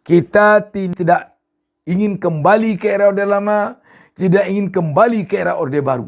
Kita tidak ingin kembali ke era Orde Lama, tidak ingin kembali ke era Orde Baru.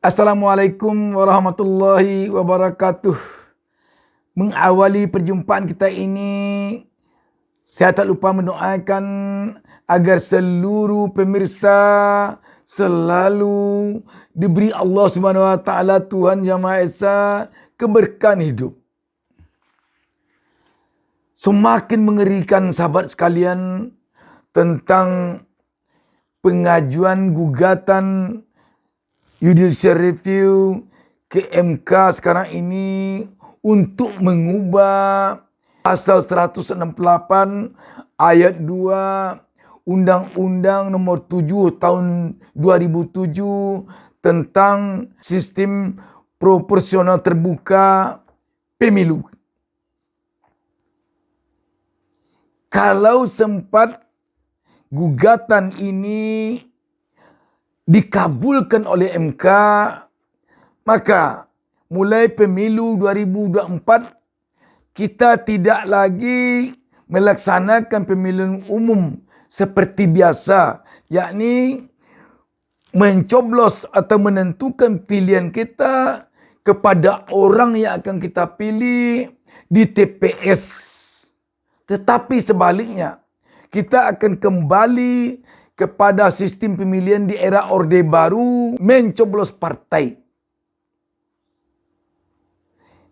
Assalamualaikum warahmatullahi wabarakatuh. Mengawali perjumpaan kita ini, saya tak lupa mendoakan agar seluruh pemirsa selalu diberi Allah Subhanahu wa taala, Tuhan Yang Maha Esa, keberkahan hidup. Semakin mengerikan sahabat sekalian tentang pengajuan gugatan judicial review ke MK sekarang ini untuk mengubah pasal 168 ayat 2 Undang-Undang nomor 7 tahun 2007 tentang sistem proporsional terbuka pemilu. Kalau sempat gugatan ini dikabulkan oleh MK, maka mulai pemilu 2024 kita tidak lagi melaksanakan pemilihan umum seperti biasa, yakni mencoblos atau menentukan pilihan kita kepada orang yang akan kita pilih di TPS. Tetapi sebaliknya, kita akan kembali kepada sistem pemilihan di era Orde Baru, mencoblos partai.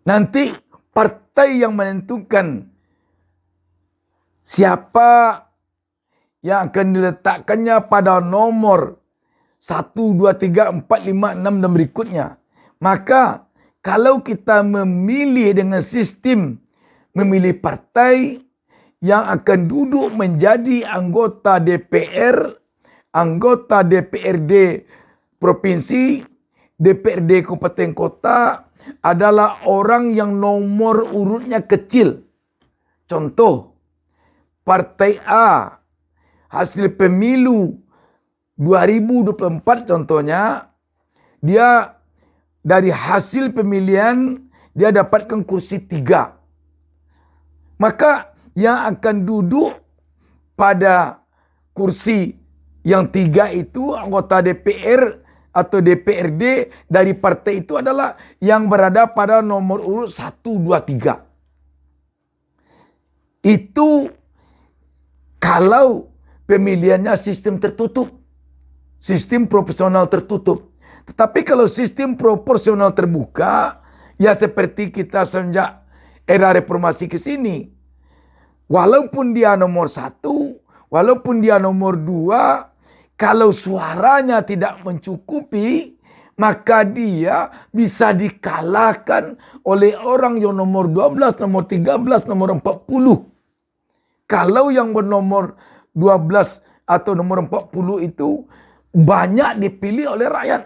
Nanti partai yang menentukan siapa yang akan diletakkannya pada nomor 1, 2, 3, 4, 5, 6 dan berikutnya. Maka kalau kita memilih dengan sistem memilih partai yang akan duduk menjadi anggota DPR, anggota DPRD provinsi, DPRD kabupaten kota adalah orang yang nomor urutnya kecil. Contoh, Partai A hasil pemilu 2024 contohnya, dia dari hasil pemilihan dia dapatkan kursi 3. Maka yang akan duduk pada kursi yang 3 itu anggota DPR atau DPRD dari partai itu adalah yang berada pada nomor urut 1, 2, 3. Itu kalau pemilihannya sistem tertutup, sistem proporsional tertutup. Tetapi kalau sistem proporsional terbuka, ya seperti kita sejak era reformasi ke sini, walaupun dia nomor 1, walaupun dia nomor 2, kalau suaranya tidak mencukupi, maka dia bisa dikalahkan oleh orang yang nomor 12, nomor 13, nomor 40. Kalau yang bernomor 12 atau nomor 40 itu banyak dipilih oleh rakyat.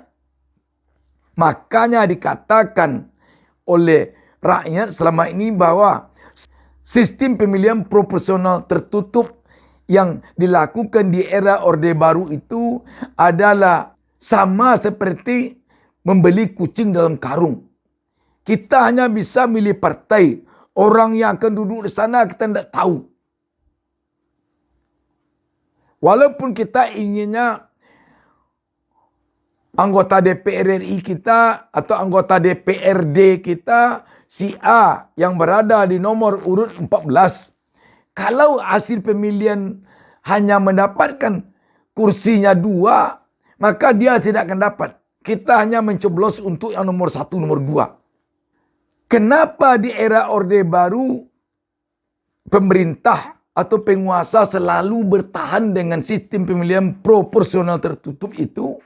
Makanya dikatakan oleh rakyat selama ini bahwa sistem pemilihan proporsional tertutup yang dilakukan di era Orde Baru itu adalah sama seperti membeli kucing dalam karung. Kita hanya bisa milih partai. Orang yang akan duduk di sana kita tidak tahu. Walaupun kita inginnya anggota DPR RI kita atau anggota DPRD kita si A yang berada di nomor urut 14. Kalau hasil pemilihan hanya mendapatkan kursinya 2, maka dia tidak akan dapat. Kita hanya mencoblos untuk yang nomor 1, nomor 2. Kenapa di era Orde Baru pemerintah atau penguasa selalu bertahan dengan sistem pemilihan proporsional tertutup itu?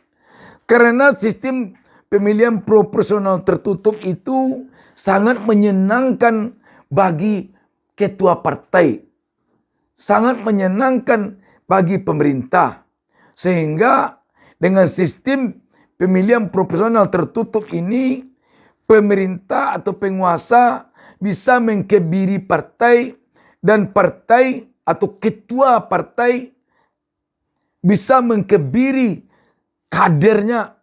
Karena sistem pemilihan proporsional tertutup itu sangat menyenangkan bagi ketua partai. Sangat menyenangkan bagi pemerintah. Sehingga dengan sistem pemilihan proporsional tertutup ini, pemerintah atau penguasa bisa mengkebiri partai dan partai atau ketua partai bisa mengkebiri kadernya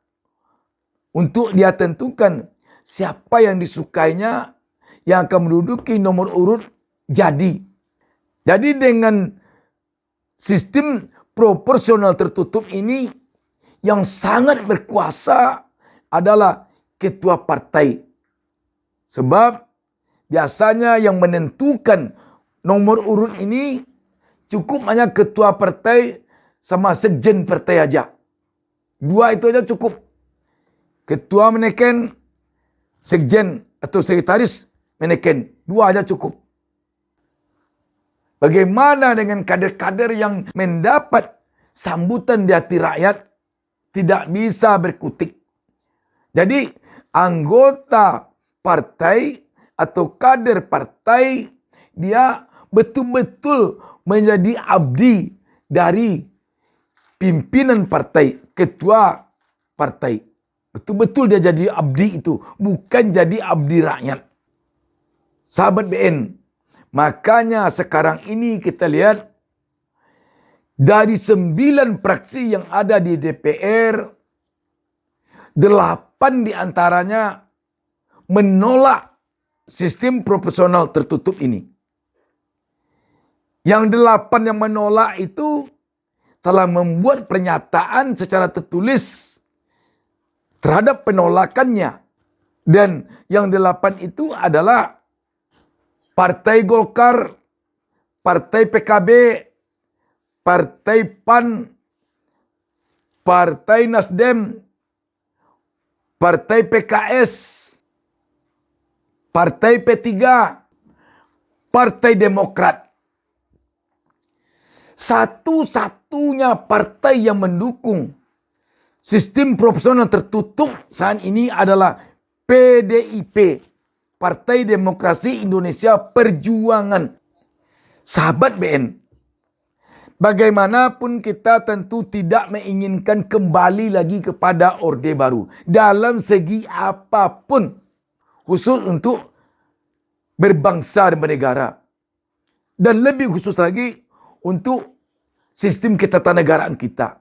untuk dia tentukan siapa yang disukainya yang akan menduduki nomor urut jadi. Jadi dengan sistem proporsional tertutup ini yang sangat berkuasa adalah ketua partai. Sebab biasanya yang menentukan nomor urut ini cukup hanya ketua partai sama sekjen partai aja. Dua itu aja cukup. Ketua menekan, sekjen atau sekretaris menekan. Dua aja cukup. Bagaimana dengan kader-kader yang mendapat sambutan di hati rakyat tidak bisa berkutik. Jadi anggota partai atau kader partai dia betul-betul menjadi abdi dari pimpinan partai, ketua partai. Betul-betul dia jadi abdi itu, bukan jadi abdi rakyat. Sahabat BN, makanya sekarang ini kita lihat dari 9 fraksi yang ada di DPR, 8 diantaranya menolak sistem proporsional tertutup ini. Yang 8 yang menolak itu telah membuat pernyataan secara tertulis terhadap penolakannya. Dan yang 8 itu adalah Partai Golkar, Partai PKB, Partai PAN, Partai Nasdem, Partai PKS, Partai P3, Partai Demokrat. Satu-satunya partai yang mendukung sistem proporsional tertutup saat ini adalah PDIP, Partai Demokrasi Indonesia Perjuangan. Sahabat BN, bagaimanapun kita tentu tidak menginginkan kembali lagi kepada Orde Baru dalam segi apapun, khusus untuk berbangsa dan bernegara. Dan lebih khusus lagi untuk sistem ketatanegaraan kita.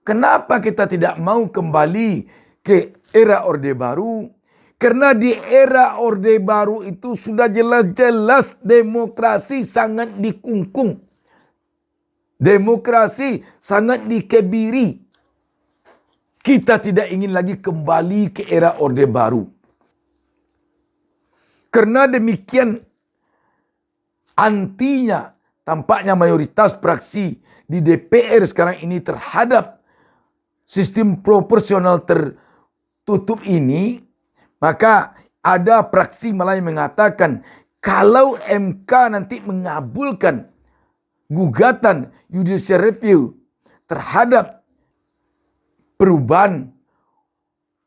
Kenapa kita tidak mau kembali ke era Orde Baru? Karena di era Orde Baru itu sudah jelas-jelas demokrasi sangat dikungkung. Demokrasi sangat dikebiri. Kita tidak ingin lagi kembali ke era Orde Baru. Karena demikian antinya tampaknya mayoritas fraksi di DPR sekarang ini terhadap sistem proporsional tertutup ini, maka ada fraksi malah yang mengatakan kalau MK nanti mengabulkan gugatan judicial review terhadap perubahan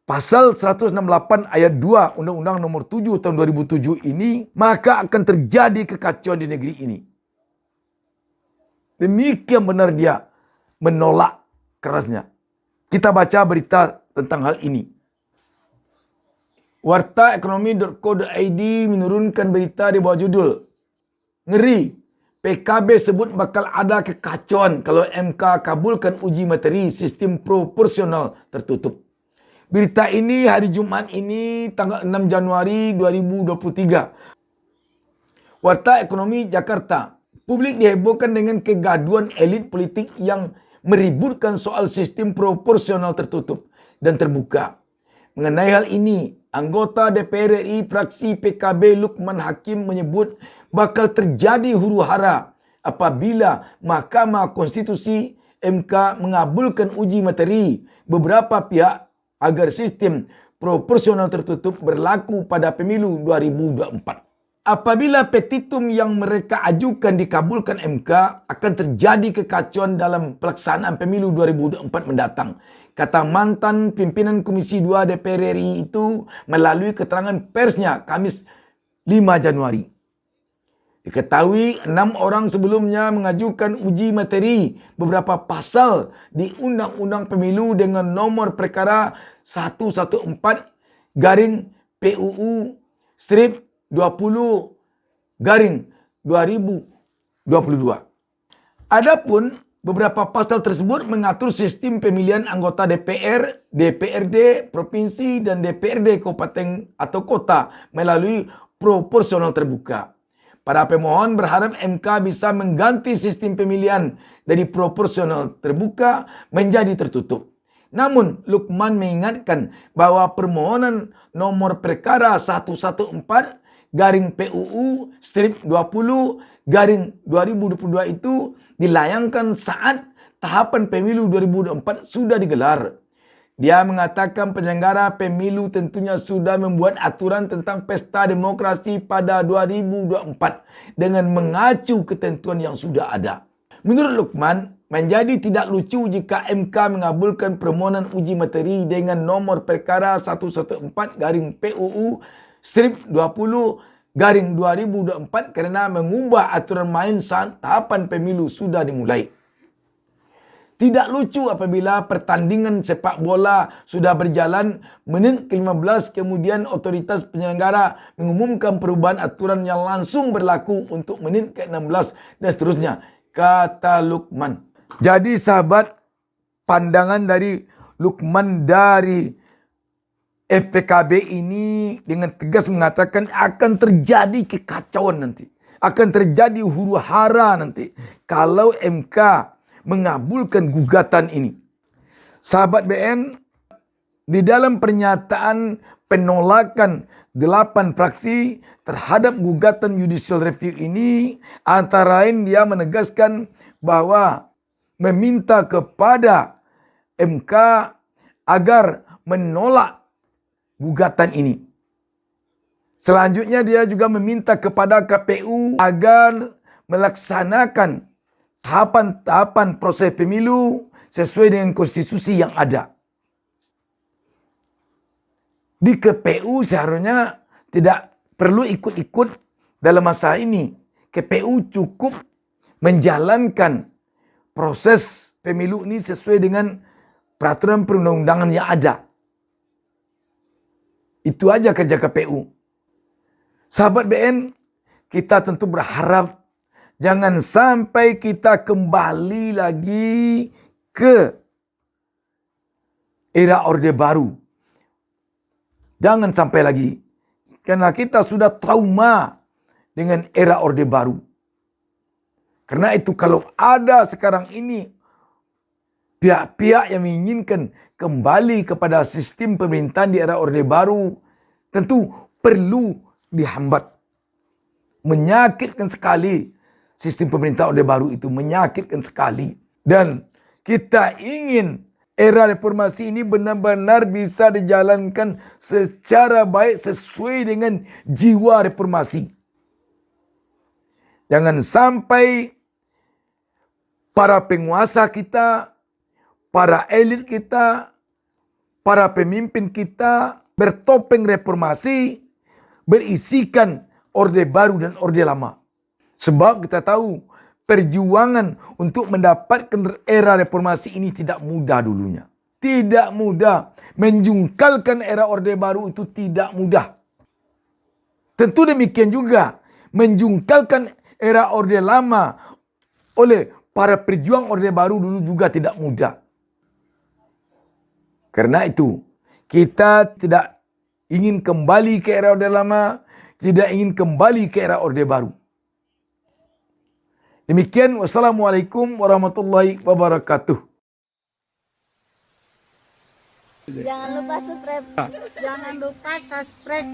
pasal 168 ayat 2 Undang-Undang nomor 7 tahun 2007 ini, maka akan terjadi kekacauan di negeri ini. Demikian benar dia menolak kerasnya. Kita baca berita tentang hal ini. Wartaekonomi.co.id menurunkan berita di bawah judul ngeri, PKB sebut bakal ada kekacauan kalau MK kabulkan uji materi sistem proporsional tertutup. Berita ini hari Jumat ini tanggal 6 Januari 2023. Warta Ekonomi Jakarta. Publik dihebohkan dengan kegaduhan elit politik yang meributkan soal sistem proporsional tertutup dan terbuka. Mengenai hal ini, anggota DPR RI fraksi PKB Lukman Hakim menyebut bakal terjadi huru-hara apabila Mahkamah Konstitusi MK mengabulkan uji materi beberapa pihak agar sistem proporsional tertutup berlaku pada pemilu 2024. Apabila petitum yang mereka ajukan dikabulkan MK, akan terjadi kekacauan dalam pelaksanaan pemilu 2024 mendatang, kata mantan pimpinan Komisi 2 DPR RI itu melalui keterangan persnya Kamis 5 Januari. Diketahui 6 orang sebelumnya mengajukan uji materi beberapa pasal di Undang-Undang Pemilu dengan nomor perkara 114 garing PUU strip 20 garing 2022. Adapun beberapa pasal tersebut mengatur sistem pemilihan anggota DPR, DPRD provinsi dan DPRD kabupaten atau kota melalui proporsional terbuka. Para pemohon berharap MK bisa mengganti sistem pemilihan dari proporsional terbuka menjadi tertutup. Namun, Lukman mengingatkan bahwa permohonan nomor perkara 114-PUU-20/2022 itu dilayangkan saat tahapan pemilu 2024 sudah digelar. Dia mengatakan penyelenggara pemilu tentunya sudah membuat aturan tentang pesta demokrasi pada 2024 dengan mengacu ketentuan yang sudah ada. Menurut Lukman, menjadi tidak lucu jika MK mengabulkan permohonan uji materi dengan nomor perkara 114-PUU-20/2024 karena mengubah aturan main saat tahapan pemilu sudah dimulai. Tidak lucu apabila pertandingan sepak bola sudah berjalan menit ke-15 kemudian otoritas penyelenggara mengumumkan perubahan aturan yang langsung berlaku untuk menit ke-16 dan seterusnya, kata Lukman. Jadi sahabat, pandangan dari Lukman dari FPKB ini dengan tegas mengatakan akan terjadi kekacauan nanti. Akan terjadi huru hara nanti kalau MK mengabulkan gugatan ini. Sahabat BN, di dalam pernyataan penolakan 8 fraksi terhadap gugatan judicial review ini, antara lain dia menegaskan bahwa meminta kepada MK agar menolak gugatan ini. Selanjutnya dia juga meminta kepada KPU agar melaksanakan tahapan-tahapan proses pemilu sesuai dengan konstitusi yang ada. Di KPU seharusnya tidak perlu ikut-ikut dalam masa ini. KPU cukup menjalankan proses pemilu ini sesuai dengan peraturan perundang-undangan yang ada. Itu aja kerja KPU. Sahabat BN, kita tentu berharap jangan sampai kita kembali lagi ke era Orde Baru. Jangan sampai lagi. Karena kita sudah trauma dengan era Orde Baru. Karena itu kalau ada sekarang ini pihak-pihak yang menginginkan kembali kepada sistem pemerintahan di era Orde Baru, tentu perlu dihambat. Menyakitkan sekali. Sistem pemerintah Orde Baru itu menyakitkan sekali. Dan kita ingin era reformasi ini benar-benar bisa dijalankan secara baik sesuai dengan jiwa reformasi. Jangan sampai para penguasa kita, para elit kita, para pemimpin kita bertopeng reformasi, berisikan Orde Baru dan Orde Lama. Sebab kita tahu perjuangan untuk mendapatkan era reformasi ini tidak mudah dulunya. Tidak mudah. Menjungkalkan era Orde Baru itu tidak mudah. Tentu demikian juga menjungkalkan era Orde Lama oleh para pejuang Orde Baru dulu juga tidak mudah. Karena itu kita tidak ingin kembali ke era Orde Lama, tidak ingin kembali ke era Orde Baru. Demikian, wassalamualaikum warahmatullahi wabarakatuh. Jangan lupa subscribe. Jangan lupa subscribe.